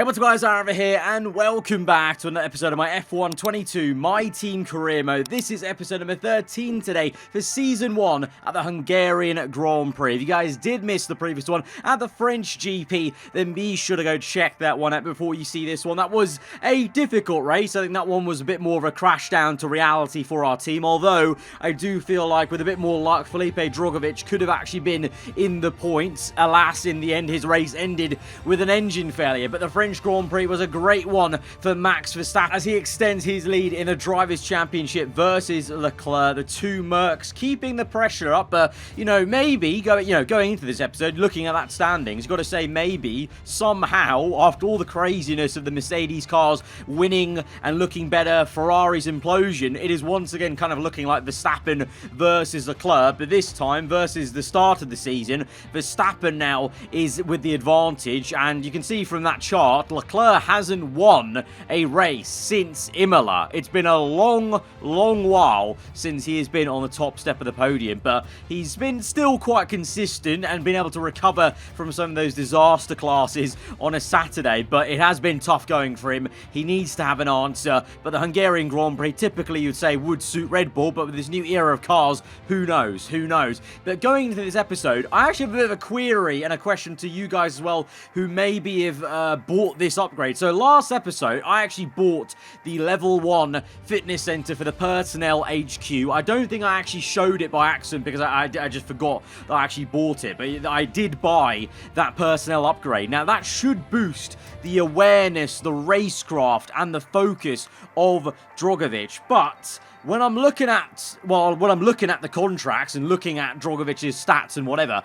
what's up guys, aarava here, and welcome back to another episode of my F1 22 My Team Career Mode. This is episode number 13 today for Season 1 at the Hungarian Grand Prix. If you guys did miss the previous one at the French GP, then be sure to go check that one out before you see this one. That was a difficult race. I think that one was a bit more of a crash down to reality for our team, although I do feel like with a bit more luck, Felipe Drugovich could have actually been in the points. Alas, in the end, his race ended with an engine failure, but the French Grand Prix was a great one for Max Verstappen as he extends his lead in the Drivers' Championship versus Leclerc. The two Mercs keeping the pressure up, but maybe going into this episode, looking at that standings, you've got to say maybe somehow after all the craziness of the Mercedes cars winning and looking better, Ferrari's implosion, it is once again kind of looking like Verstappen versus Leclerc, but this time versus the start of the season, Verstappen now is with the advantage, and you can see from that chart, Leclerc hasn't won a race since Imola. It's been a long while since he has been on the top step of the podium, but he's been still quite consistent and been able to recover from some of those disaster classes on a Saturday, but it has been tough going for him. He needs to have an answer, but the Hungarian Grand Prix typically you'd say would suit Red Bull, but with this new era of cars, who knows? But going into this episode, I actually have a bit of a query and a question to you guys as well, who maybe have bought this upgrade. So last episode, I actually bought the level 1 fitness center for the personnel HQ. I don't think I actually showed it by accident because I just forgot that I actually bought it, but I did buy that personnel upgrade. Now that should boost the awareness, the racecraft, and the focus of Drugovich, but when I'm looking at, the contracts and looking at Drugovich's stats and whatever,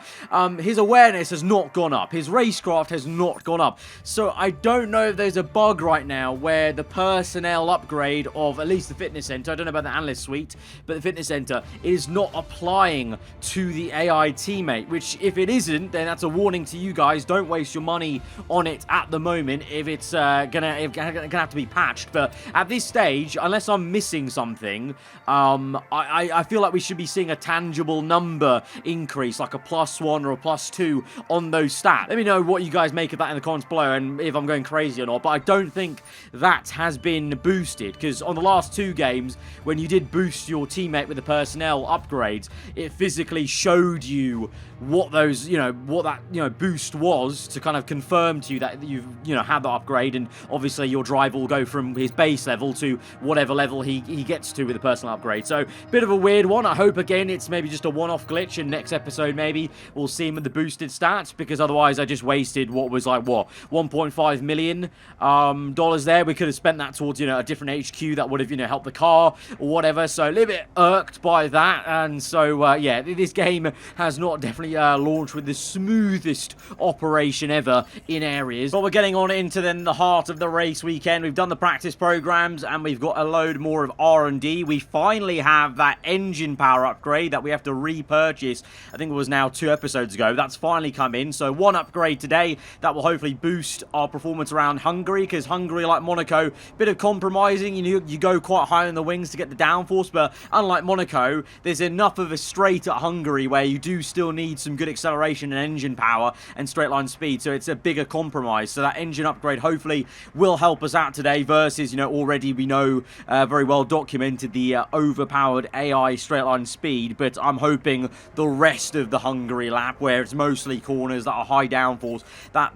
his awareness has not gone up. His racecraft has not gone up. So I don't know if there's a bug right now where the personnel upgrade of at least the fitness center, I don't know about the analyst suite, but the fitness center is not applying to the AI teammate, which if it isn't, then that's a warning to you guys. Don't waste your money on it at the moment if it's gonna have to be patched. But at this stage, unless I'm missing something, I feel like we should be seeing a tangible number increase, like a +1 or a +2 on those stats. Let me know what you guys make of that in the comments below and if I'm going crazy or not, but I don't think that has been boosted, because on the last 2 games, when you did boost your teammate with the personnel upgrades, it physically showed you what those, what that, boost was to kind of confirm to you that you've, had the upgrade, and obviously your driver will go from his base level to whatever level he gets to with the personal upgrade. So, bit of a weird one. I hope, again, it's maybe just a one-off glitch, and next episode, maybe, we'll see him with the boosted stats, because otherwise I just wasted what was like, $1.5 million there. We could have spent that towards, a different HQ that would have, helped the car or whatever. So, a little bit irked by that, and so, yeah, this game has not definitely launched with the smoothest operation ever in areas. But we're getting on into then the heart of the race weekend. We've done the practice programs, and we've got a load more of R&D. We finally have that engine power upgrade that we have to repurchase. I think it was now 2 episodes ago. That's finally come in. So 1 upgrade today that will hopefully boost our performance around Hungary, because Hungary, like Monaco, bit of compromising. You go quite high on the wings to get the downforce, but unlike Monaco, there's enough of a straight at Hungary where you do still need some good acceleration and engine power and straight line speed, so it's a bigger compromise. So that engine upgrade hopefully will help us out today versus, already we know very well documented the overpowered AI straight line speed, but I'm hoping the rest of the Hungary lap, where it's mostly corners that are high downforce, that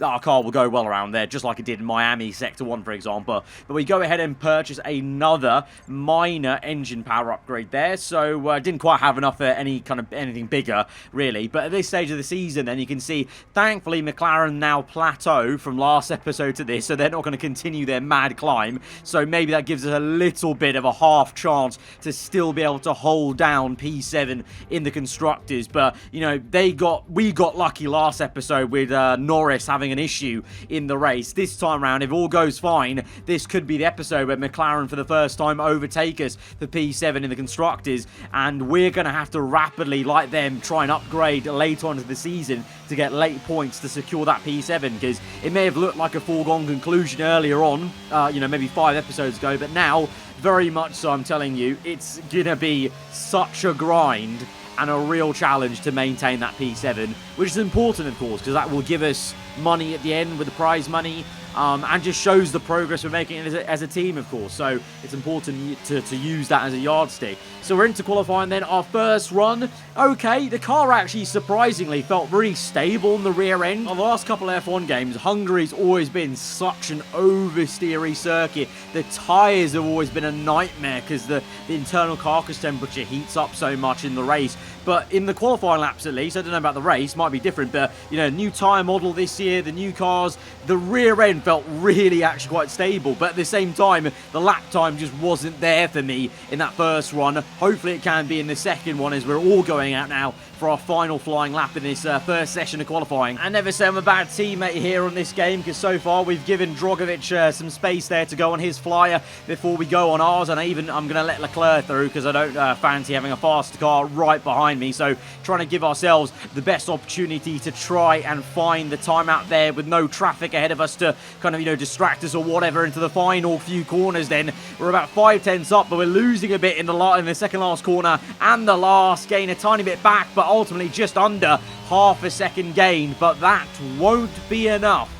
our car will go well around there, just like it did in Miami Sector 1, for example. But we go ahead and purchase another minor engine power upgrade there, so didn't quite have enough for anything bigger, really. But at this stage of the season, then you can see, thankfully, McLaren now plateau from last episode to this, so they're not going to continue their mad climb. So maybe that gives us a little bit of a half chance to still be able to hold down P7 in the constructors. But we got lucky last episode with Norris having an issue in the race. This time around, if all goes fine, this could be the episode where McLaren for the first time overtake us for P7 in the constructors, and we're going to have to rapidly, like them, try and upgrade later on into the season to get late points to secure that P7, because it may have looked like a foregone conclusion earlier on, maybe 5 episodes ago, but now, very much so, I'm telling you, it's gonna be such a grind and a real challenge to maintain that P7, which is important, of course, because that will give us money at the end with the prize money. and just shows the progress we're making as a team, of course. So it's important to use that as a yardstick. So we're into qualifying then. Our first run, okay, the car actually surprisingly felt really stable in the rear end. On the last couple of F1 games, Hungary's always been such an oversteery circuit. The tyres have always been a nightmare because the internal carcass temperature heats up so much in the race. But in the qualifying laps at least, I don't know about the race, might be different, but you know, new tyre model this year, the new cars, the rear end felt really actually quite stable. But at the same time, the lap time just wasn't there for me in that first run. Hopefully it can be in the second one, as we're all going out now for our final flying lap in this first session of qualifying. I never say I'm a bad teammate here on this game, because so far we've given Drogovic some space there to go on his flyer before we go on ours, and I'm going to let Leclerc through because I don't fancy having a faster car right behind me. So trying to give ourselves the best opportunity to try and find the time out there with no traffic ahead of us to kind of, you know, distract us or whatever into the final few corners. Then we're about 5/10 up, but we're losing a bit in the second last corner and the last, gain a tiny bit back, but ultimately just under half a second gain. But that won't be enough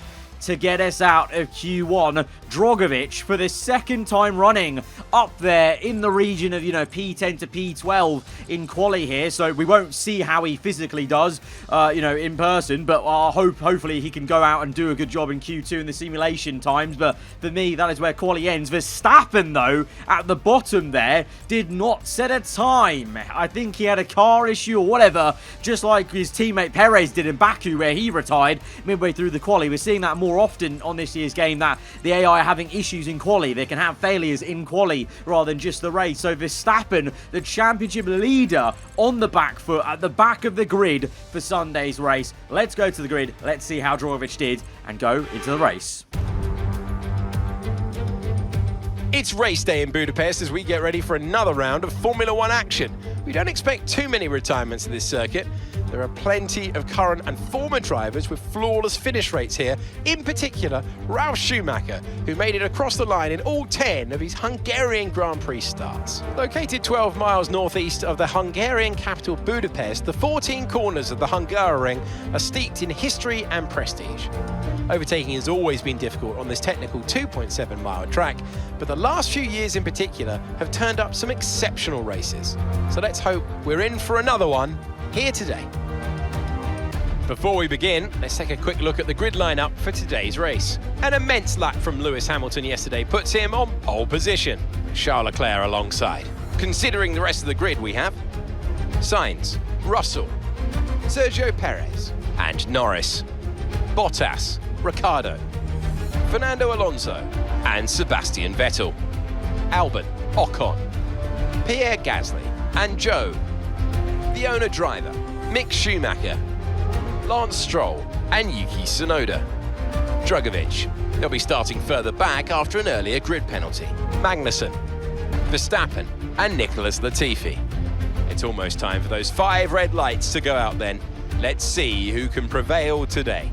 to get us out of Q1. Drogovic, for the second time running, up there in the region of, you know, P10 to P12 in quali here. So we won't see how he physically does, you know, in person. But hopefully he can go out and do a good job in Q2 in the simulation times. But for me, that is where quali ends. Verstappen, though, at the bottom there, did not set a time. I think he had a car issue or whatever, just like his teammate Perez did in Baku, where he retired midway through the quali. We're seeing that more often on this year's game, that the AI are having issues in quali. They can have failures in quali rather than just the race. So Verstappen, the championship leader, on the back foot at the back of the grid for Sunday's race. Let's go to the grid. Let's see how Drogovic did and go into the race. It's race day in Budapest as we get ready for another round of Formula One action. We don't expect too many retirements of this circuit. There are plenty of current and former drivers with flawless finish rates here, in particular Ralf Schumacher, who made it across the line in all 10 of his Hungarian Grand Prix starts. Located 12 miles northeast of the Hungarian capital Budapest, the 14 corners of the Hungaroring are steeped in history and prestige. Overtaking has always been difficult on this technical 2.7-mile track, but the last few years in particular have turned up some exceptional races. So let's hope we're in for another one here today. Before we begin, let's take a quick look at the grid lineup for today's race. An immense lap from Lewis Hamilton yesterday puts him on pole position, with Charles Leclerc alongside. Considering the rest of the grid, we have Sainz, Russell, Sergio Perez and Norris, Bottas, Ricciardo, Fernando Alonso and Sebastian Vettel, Albon, Ocon, Pierre Gasly and Joe, the owner-driver, Mick Schumacher, Lance Stroll and Yuki Tsunoda. Drogovic, they'll be starting further back after an earlier grid penalty. Magnussen, Verstappen and Nicholas Latifi. It's almost time for those 5 red lights to go out then. Let's see who can prevail today.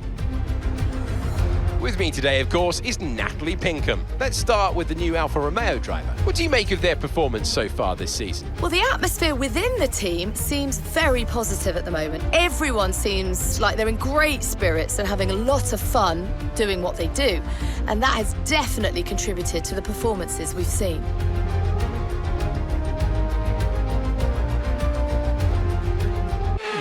With me today, of course, is Natalie Pinkham. Let's start with the new Alfa Romeo driver. What do you make of their performance so far this season? Well, the atmosphere within the team seems very positive at the moment. Everyone seems like they're in great spirits and having a lot of fun doing what they do. And that has definitely contributed to the performances we've seen.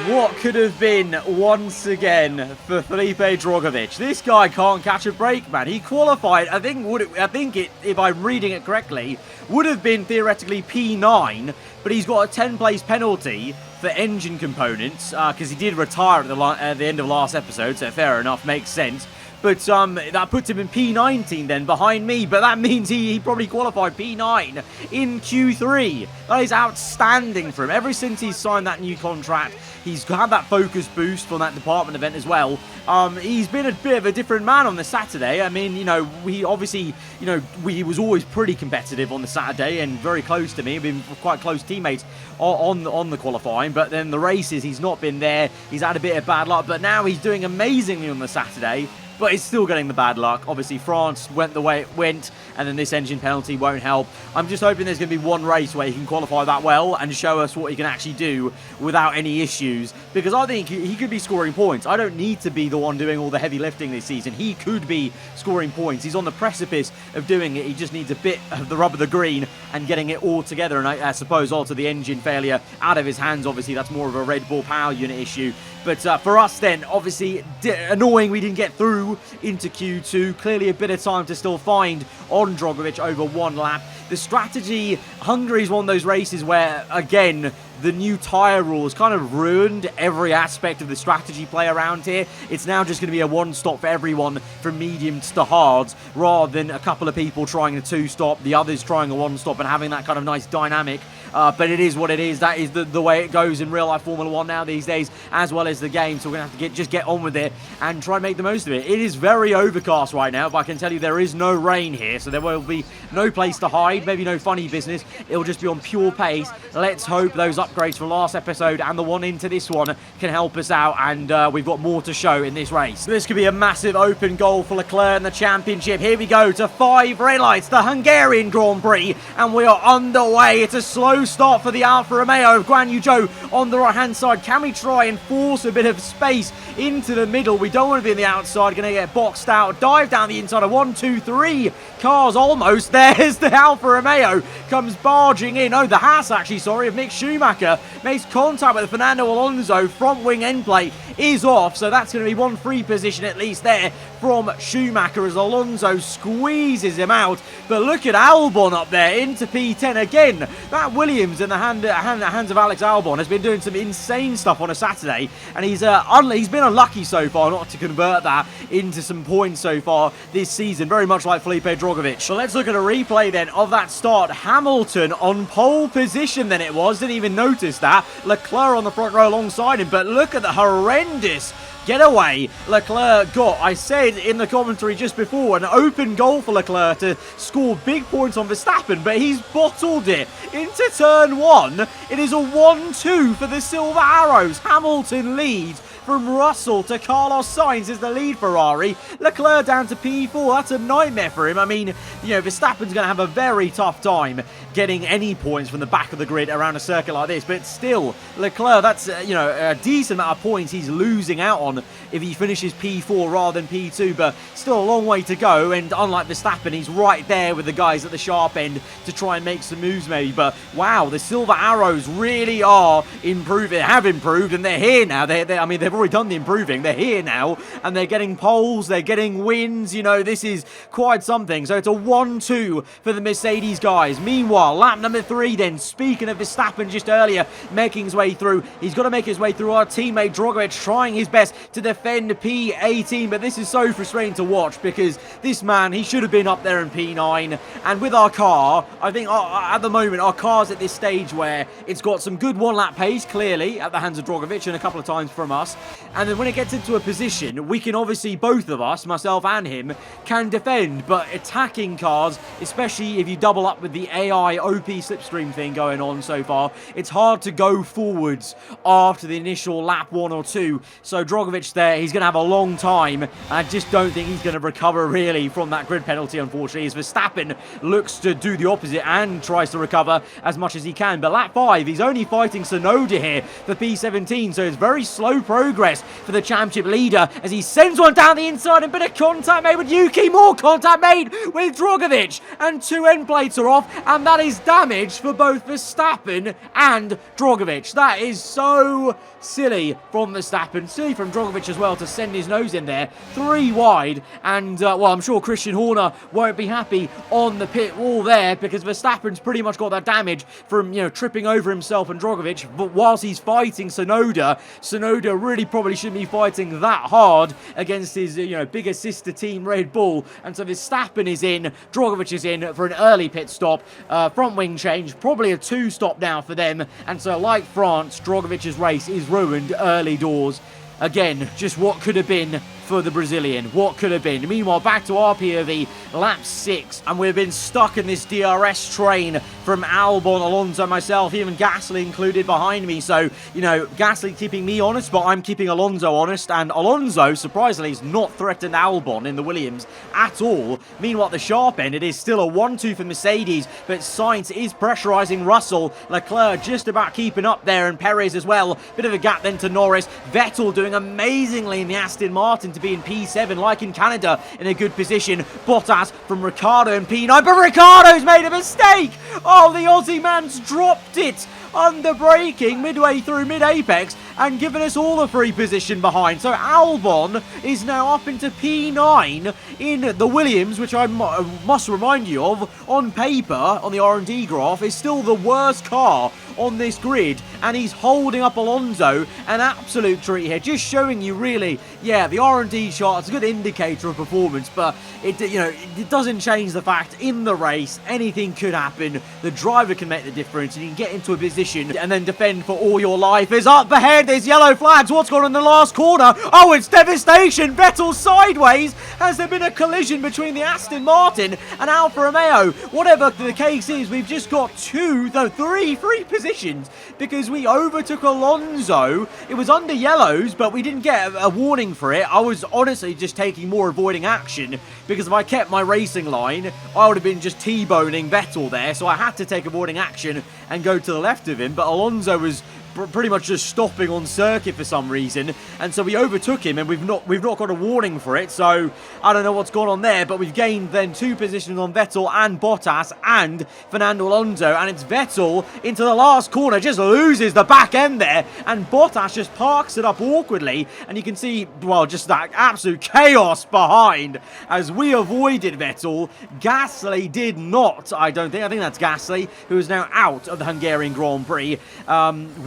What could have been once again for Felipe Drogovic? This guy can't catch a break, man. He qualified, I think if I'm reading it correctly, would have been theoretically P9, but he's got a 10-place penalty for engine components because he did retire at the end of last episode, so fair enough, makes sense. But that puts him in P19 then, behind me. But that means he probably qualified P9 in Q3. That is outstanding for him. Ever since he's signed that new contract, he's had that focus boost from that department event as well. He's been a bit of a different man on the Saturday. I mean, you know, he obviously, you know, he was always pretty competitive on the Saturday and very close to me. We've been quite close teammates on the qualifying. But then the races, he's not been there. He's had a bit of bad luck. But now he's doing amazingly on the Saturday. but it's still getting the bad luck. Obviously, France went the way it went, and then this engine penalty won't help. I'm just hoping there's going to be one race where he can qualify that well and show us what he can actually do without any issues, because I think he could be scoring points. I don't need to be the one doing all the heavy lifting this season. He could be scoring points. He's on the precipice of doing it. He just needs a bit of the rub of the green and getting it all together, and I suppose also the engine failure out of his hands. Obviously, that's more of a Red Bull power unit issue. But for us then, obviously, annoying we didn't get through into Q2. Clearly a bit of time to still find on Drogovic over one lap. The strategy, Hungary is one of those races where, again, the new tyre rules kind of ruined every aspect of the strategy play around here. It's now just going to be a one-stop for everyone from mediums to hards, rather than a couple of people trying a two-stop, the others trying a one-stop, and having that kind of nice dynamic. But it is what it is. That is the way it goes in real-life Formula 1 now these days, as well as the game. So we're going to have to just get on with it and try and make the most of it. It is very overcast right now, but I can tell you there is no rain here, so there will be no place to hide, maybe no funny business. It'll just be on pure pace. Let's hope those upgrades from last episode and the one into this one can help us out, and we've got more to show in this race. This could be a massive open goal for Leclerc in the championship. Here we go to 5 red lights, the Hungarian Grand Prix, and we are underway. It's a slow start for the Alfa Romeo of Guan Yu Zhou on the right hand side. Can we try and force a bit of space into the middle? We don't want to be on the outside, going to get boxed out. Dive down the inside of 1, 2, 3 cars almost. There's the Alfa Romeo, comes barging in. Oh, the Haas actually, sorry, of Mick Schumacher makes contact with Fernando Alonso. Front wing end plate is off, so that's going to be one free position at least there from Schumacher as Alonso squeezes him out. But look at Albon up there into P10 again. That Williams in the hands of Alex Albon has been doing some insane stuff on a Saturday, and he's been unlucky so far not to convert that into some points so far this season, very much like Felipe Drogovic. So let's look at a replay then of that start. Hamilton on pole position then it was, didn't even notice that. Leclerc on the front row alongside him, but look at the horrendous getaway Leclerc got. I said in the commentary just before, an open goal for Leclerc to score big points on Verstappen, but he's bottled it into turn 1. It is a 1-2 for the Silver Arrows. Hamilton leads from Russell to Carlos Sainz is the lead Ferrari. Leclerc down to P4. That's a nightmare for him. I mean, you know, Verstappen's going to have a very tough time getting any points from the back of the grid around a circuit like this. But still, Leclerc, that's, you know, a decent amount of points he's losing out on if he finishes P4 rather than P2. But still a long way to go. And unlike Verstappen, he's right there with the guys at the sharp end to try and make some moves maybe. But wow, the Silver Arrows really are improving. They have improved and they're here now. I mean, they've already done the improving. They're here now and they're getting poles, they're getting wins. You know, this is quite something. So it's a 1-2 for the Mercedes guys. Meanwhile, lap number 3 then, speaking of Verstappen just earlier making his way through, he's got to make his way through. Our teammate Drogovic trying his best to defend P18, but this is so frustrating to watch because this man, he should have been up there in P9. And with our car, I think at the moment our car's at this stage where it's got some good one lap pace clearly at the hands of Drogovic and a couple of times from us. And then when it gets into a position, we can obviously, both of us, myself and him, can defend. But attacking cars, especially if you double up with the AI OP slipstream thing going on so far, it's hard to go forwards after the initial lap 1 or 2. So Drogovic there, he's going to have a long time. I just don't think he's going to recover really from that grid penalty, unfortunately, as Verstappen looks to do the opposite and tries to recover as much as he can. But lap 5, he's only fighting Tsunoda here for P17, so it's very slow progress for the championship leader as he sends one down the inside, and a bit of contact made with Yuki, more contact made with Drogovic, and 2 end plates are off, and that is damage for both Verstappen and Drogovic. That is so silly from Verstappen, silly from Drogovic as well to send his nose in there, 3 wide, and well, I'm sure Christian Horner won't be happy on the pit wall there because Verstappen's pretty much got that damage from, you know, tripping over himself and Drogovic, but whilst he's fighting Tsunoda really probably shouldn't be fighting that hard against his, you know, bigger sister team Red Bull. And so Verstappen is in, Drogovic is in for an early pit stop, front wing change, probably a 2 stop now for them. And so like France, Drogovic's race is ruined early doors. Again, just what could have been for the Brazilian. What could have been? Meanwhile, back to our POV, lap 6, and we've been stuck in this DRS train from Albon, Alonso, myself, even Gasly included behind me. So, you know, Gasly keeping me honest, but I'm keeping Alonso honest, and Alonso, surprisingly, has not threatened Albon in the Williams at all. Meanwhile, at the sharp end, it is still a 1-2 for Mercedes, but Sainz is pressurising Russell. Leclerc just about keeping up there, and Perez as well. Bit of a gap then to Norris. Vettel doing amazingly in the Aston Martin to be in P7, like in Canada, in a good position. Bottas from Ricciardo in P9, but Ricciardo's made a mistake! Oh, the Aussie man's dropped it under braking midway through mid-apex and given us all a free position behind. So Albon is now up into P9 in the Williams, which I must remind you of, on paper, on the R&D graph, is still the worst car on this grid, and he's holding up Alonso. An absolute treat here, just showing you really, yeah, the R&D chart is a good indicator of performance, but it, you know, it doesn't change the fact in the race anything could happen. The driver can make the difference, and you can get into a position and then defend for all your life. Is up ahead, there's yellow flags. What's going on in the last corner? Oh, it's devastation. Vettel sideways. Has there been a collision between the Aston Martin and Alfa Romeo? Whatever the case is, we've just got three positions because we overtook Alonso. It was under yellows, but we didn't get a warning for it. I was honestly just taking more avoiding action because if I kept my racing line, I would have been just T-boning Vettel there. So I had to take avoiding action and go to the left of him, but Alonso was pretty much just stopping on circuit for some reason, and so we overtook him, and we've not got a warning for it. So I don't know what's gone on there, but we've gained then 2 positions on Vettel and Bottas and Fernando Alonso, and it's Vettel into the last corner, just loses the back end there, and Bottas just parks it up awkwardly, and you can see, well, just that absolute chaos behind as we avoided Vettel. Gasly did not, I think that's Gasly, who is now out of the Hungarian Grand Prix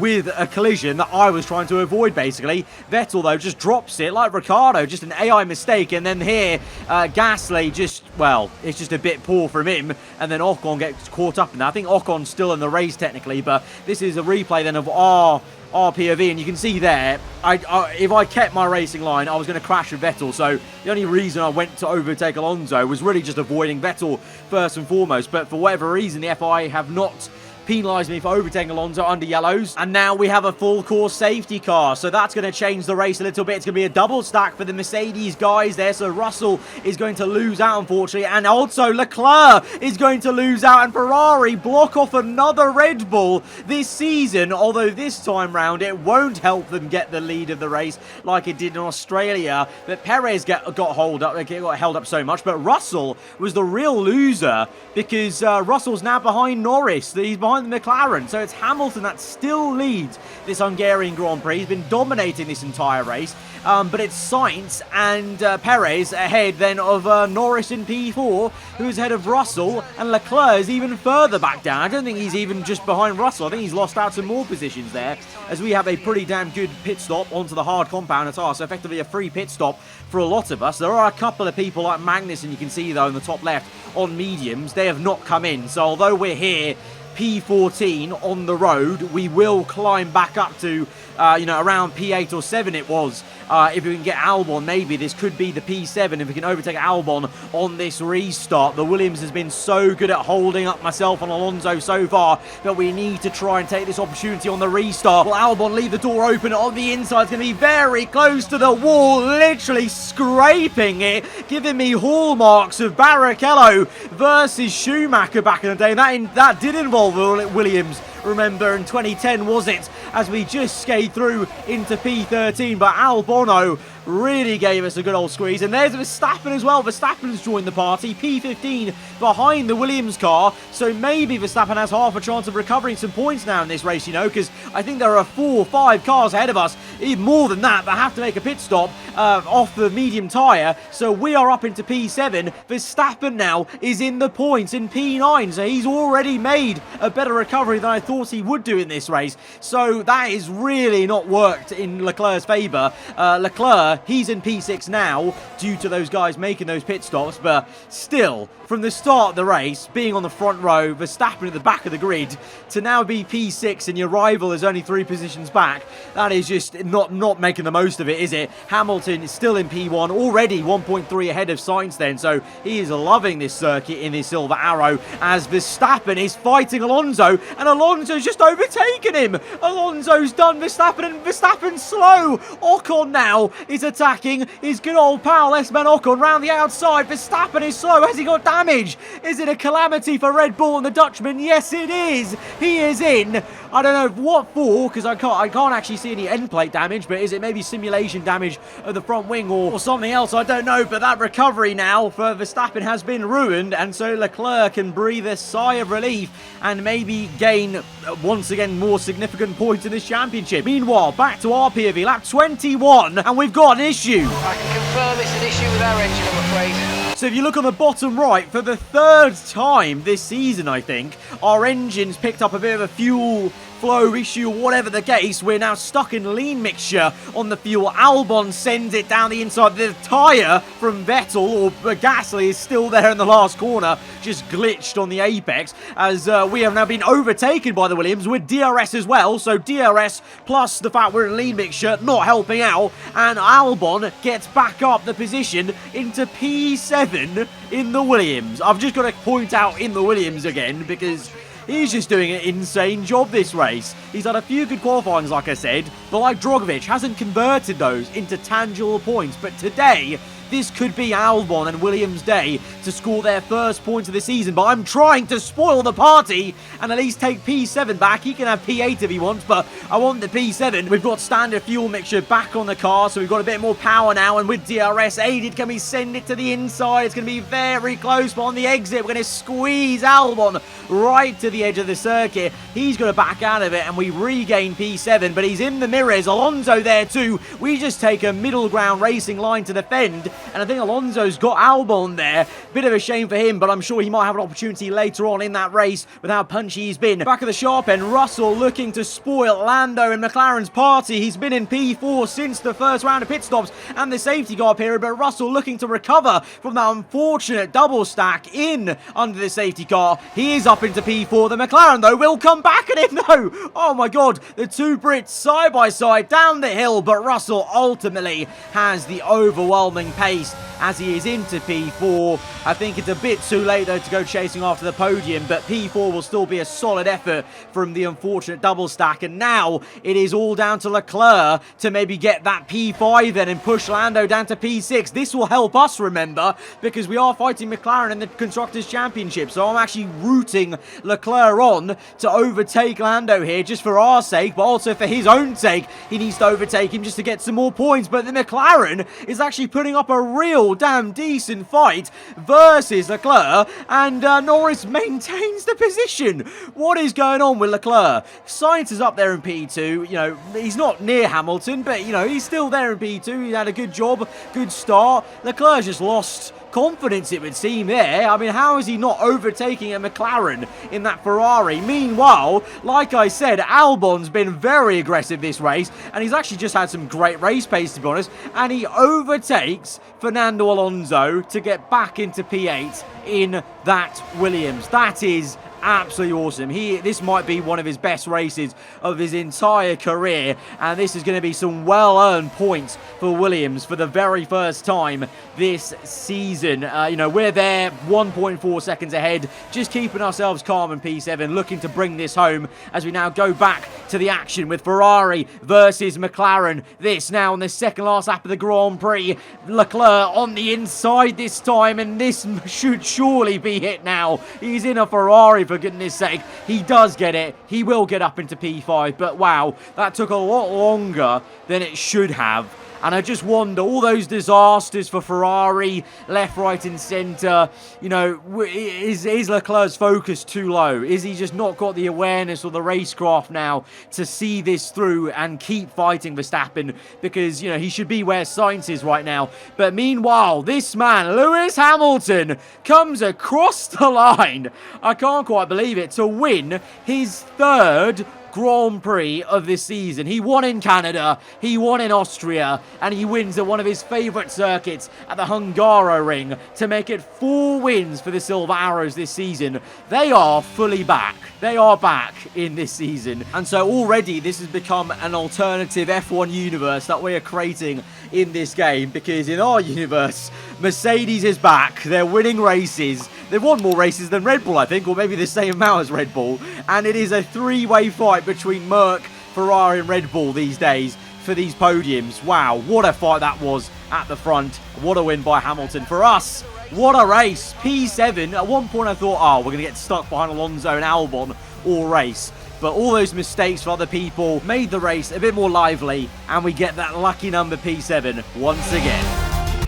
with a collision that I was trying to avoid, basically. Vettel, though, just drops it like Ricciardo, just an AI mistake, and then here, Gasly just, well, it's just a bit poor from him, and then Ocon gets caught up in that. I think Ocon's still in the race, technically, but this is a replay, then, of our POV, and you can see there, if I kept my racing line, I was going to crash with Vettel, so the only reason I went to overtake Alonso was really just avoiding Vettel first and foremost, but for whatever reason, the FIA have not penalised me for overtaking Alonso under yellows, and now we have a full course safety car, so that's going to change the race a little bit. It's going to be a double stack for the Mercedes guys there, so Russell is going to lose out, unfortunately, and also Leclerc is going to lose out, and Ferrari block off another Red Bull this season, although this time round it won't help them get the lead of the race like it did in Australia. But Perez got held up so much, but Russell was the real loser because Russell's now behind Norris. He's behind the McLaren, so it's Hamilton that still leads this Hungarian Grand Prix. He's been dominating this entire race, but it's Sainz and Perez ahead then of Norris in P4, who's ahead of Russell, and Leclerc is even further back down. I don't think he's even just behind Russell. I think he's lost out some more positions there, as we have a pretty damn good pit stop onto the hard compound at so effectively a free pit stop for a lot of us. There are a couple of people like Magnussen, you can see though in the top left on mediums. They have not come in, so although we're here P14 on the road, we will climb back up to around P8 or 7 it was. If we can get Albon, maybe this could be the P7 if we can overtake Albon on this restart. The Williams has been so good at holding up myself and Alonso so far, but we need to try and take this opportunity on the restart. Will Albon leave the door open on the inside? It's going to be very close to the wall, literally scraping it, giving me hallmarks of Barrichello versus Schumacher back in the day. That did involve Williams, remember, in 2010, was it? As we just skate through into P13, but Albon really gave us a good old squeeze. And there's Verstappen as well. Verstappen's joined the party, P15 behind the Williams car. So maybe Verstappen has half a chance of recovering some points now in this race, because I think there are 4 or 5 cars ahead of us, even more than that have to make a pit stop off the medium tyre. So we are up into P7. Verstappen now is in the points in P9, so he's already made a better recovery than I thought he would do in this race. So that is really not worked in Leclerc's favour. Leclerc he's in P6 now due to those guys making those pit stops, but still, from the start of the race, being on the front row, Verstappen at the back of the grid, to now be P6 and your rival is only 3 positions back, that is just not making the most of it, is it? Hamilton is still in P1, already 1.3 ahead of Sainz then, so he is loving this circuit in his Silver Arrow, as Verstappen is fighting Alonso, and Alonso's just overtaken him. Alonso's done Verstappen, and Verstappen's slow. Ocon now is attacking his good old pal Esteban Ocon round the outside. Verstappen is slow. Has he got damage? Is it a calamity for Red Bull and the Dutchman? Yes, it is. He is in. I don't know what for, because I can't actually see any end plate damage, but is it maybe simulation damage of the front wing or something else? I don't know, but that recovery now for Verstappen has been ruined, and so Leclerc can breathe a sigh of relief and maybe gain once again more significant points in this championship. Meanwhile, back to our POV, lap 21, and we've got an issue. I can confirm it's an issue with our engine, I'm afraid. So if you look on the bottom right, for the 3rd time this season, I think, our engine's picked up a bit of a fuel flow issue, whatever the case. We're now stuck in lean mixture on the fuel. Albon sends it down the inside. The tyre from Vettel, or Gasly, is still there in the last corner, just glitched on the apex, as we have now been overtaken by the Williams with DRS as well. So DRS plus the fact we're in lean mixture not helping out, and Albon gets back up the position into P7 in the Williams. I've just got to point out in the Williams again, because he's just doing an insane job this race. He's had a few good qualifyings, like I said, but like Drogovic, hasn't converted those into tangible points. But today, this could be Albon and Williams' day to score their first points of the season. But I'm trying to spoil the party and at least take P7 back. He can have P8 if he wants, but I want the P7. We've got standard fuel mixture back on the car, so we've got a bit more power now. And with DRS aided, can we send it to the inside? It's going to be very close, but on the exit, we're going to squeeze Albon right to the edge of the circuit. He's going to back out of it, and we regain P7, but he's in the mirrors. Alonso there too. We just take a middle ground racing line to defend, and I think Alonso's got Albon there. Bit of a shame for him, but I'm sure he might have an opportunity later on in that race with how punchy he's been. Back at the sharp end, Russell looking to spoil Lando and McLaren's party. He's been in P4 since the first round of pit stops and the safety car period, but Russell looking to recover from that unfortunate double stack in under the safety car. He is up into P4. The McLaren, though, will come back at him. No! Oh my god, the two Brits side by side down the hill, but Russell ultimately has the overwhelming pace as he is into P4. I think it's a bit too late, though, to go chasing after the podium, but P4 will still be a solid effort from the unfortunate double stack, and now it is all down to Leclerc to maybe get that P5 then and push Lando down to P6. This will help us, remember, because we are fighting McLaren in the Constructors' Championship, so I'm actually rooting Leclerc on to overtake Lando here, just for our sake, but also for his own sake. He needs to overtake him just to get some more points, but the McLaren is actually putting up a real damn decent fight versus Leclerc, and Norris maintains the position. What is going on with Leclerc? Sainz is up there in P2. You know, he's not near Hamilton, but, you know, he's still there in P2. He had a good job, good start. Leclerc just lost confidence, it would seem, there. I mean, how is he not overtaking a McLaren in that Ferrari? Meanwhile, like I said, Albon's been very aggressive this race, and he's actually just had some great race pace, to be honest, and he overtakes Fernando Alonso to get back into P8 in that Williams. That is absolutely awesome. This might be one of his best races of his entire career, and this is going to be some well-earned points for Williams for the very first time this season. You know, we're there 1.4 seconds ahead, just keeping ourselves calm in P7, looking to bring this home as we now go back to the action with Ferrari versus McLaren. This now on the second last lap of the Grand Prix. Leclerc on the inside this time, and this should surely be hit now. He's in a Ferrari, for goodness sake. He does get it. He will get up into P5, but wow, that took a lot longer than it should have. And I just wonder, all those disasters for Ferrari, left, right and centre, you know, is Leclerc's focus too low? Is he just not got the awareness or the racecraft now to see this through and keep fighting Verstappen? Because, you know, he should be where Sainz is right now. But meanwhile, this man, Lewis Hamilton, comes across the line, I can't quite believe it, to win his third Grand Prix of this season. He won in Canada, he won in Austria, and he wins at one of his favourite circuits at the Hungaroring to make it 4 wins for the Silver Arrows this season. They are fully back. They are back in this season. And so already this has become an alternative F1 universe that we are creating in this game, because in our universe, Mercedes is back. They're winning races. They've won more races than Red Bull, I think, or maybe the same amount as Red Bull. And it is a 3-way fight between Merc, Ferrari and Red Bull these days for these podiums. Wow, what a fight that was at the front. What a win by Hamilton. For us, what a race. P7. At one point I thought, oh, we're going to get stuck behind Alonso and Albon all race. But all those mistakes for other people made the race a bit more lively, and we get that lucky number P7 once again.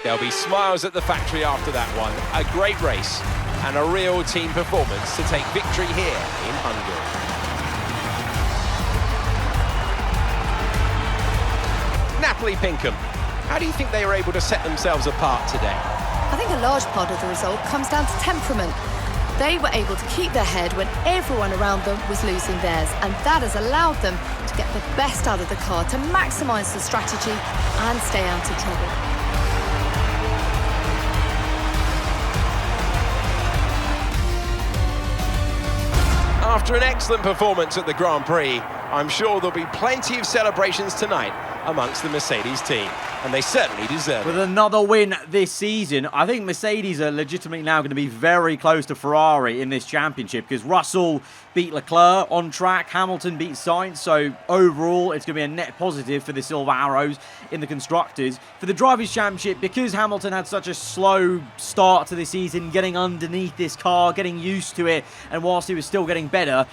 There'll be smiles at the factory after that one. A great race and a real team performance to take victory here in Hungary. Natalie Pinkham, how do you think they were able to set themselves apart today? I think a large part of the result comes down to temperament. They were able to keep their head when everyone around them was losing theirs, and that has allowed them to get the best out of the car, to maximise the strategy and stay out of trouble. After an excellent performance at the Grand Prix, I'm sure there'll be plenty of celebrations tonight amongst the Mercedes team, and they certainly deserve it. With another win this season, I think Mercedes are legitimately now going to be very close to Ferrari in this championship, because Russell beat Leclerc on track, Hamilton beat Sainz, so overall it's going to be a net positive for the Silver Arrows in the Constructors. For the Drivers' Championship, because Hamilton had such a slow start to the season, getting underneath this car, getting used to it, and whilst he was still getting better,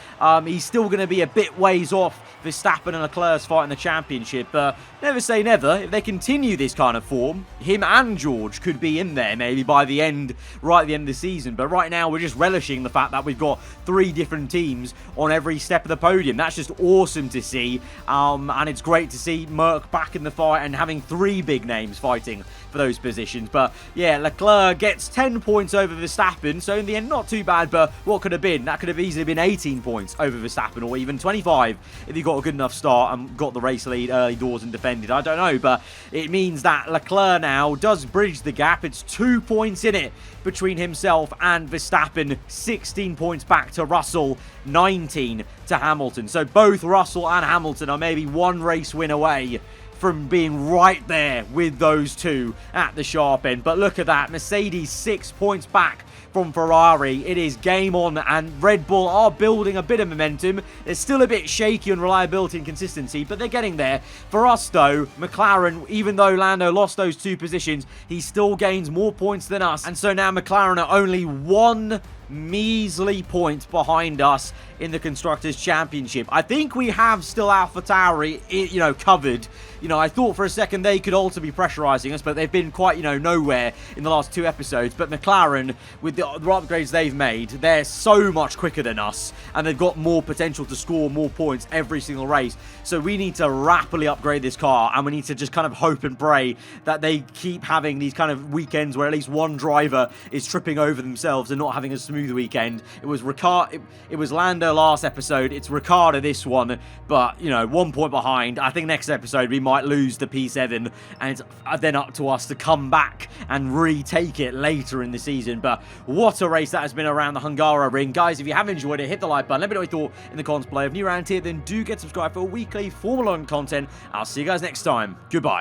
he's still going to be a bit ways off Verstappen and Leclerc's fight in the championship. But never say never. If they continue this kind of form, him and George could be in there maybe by the end, right at the end of the season. But right now we're just relishing the fact that we've got 3 different teams on every step of the podium. That's just awesome to see. And it's great to see Merc back in the fight and having 3 big names fighting for those positions. But yeah, Leclerc gets 10 points over Verstappen, so in the end not too bad. But what could have been? That could have easily been 18 points over Verstappen, or even 25 if he got a good enough start and got the race lead early doors and defended. I don't know, but it means that Leclerc now does bridge the gap. It's 2 points in it between himself and Verstappen, 16 points back to Russell, 19 to Hamilton. So both Russell and Hamilton are maybe 1 race win away from being right there with those two at the sharp end. But look at that, Mercedes 6 points back from Ferrari. It is game on, and Red Bull are building a bit of momentum. They're still a bit shaky on reliability and consistency, but they're getting there. For us though, McLaren, even though Lando lost those 2 positions, he still gains more points than us, and so now McLaren are only 1 measly point behind us in the Constructors' Championship. I think we have still AlphaTauri, covered. I thought for a second they could also be pressurising us, but they've been quite, nowhere in the last 2 episodes. But McLaren, with the upgrades they've made, they're so much quicker than us, and they've got more potential to score more points every single race. So we need to rapidly upgrade this car, and we need to just kind of hope and pray that they keep having these kind of weekends where at least one driver is tripping over themselves and not having a smooth weekend. It was Lando last episode, it's Ricciardo this one, but 1 point behind. I think next episode we might lose the P7, and it's then up to us to come back and retake it later in the season. But what a race that has been around the Hungaroring. Guys, if you have enjoyed it, hit the like button, let me know what you thought in the comments below. If you're new around here, then do get subscribed for weekly Formula 1 content. I'll see you guys next time. Goodbye.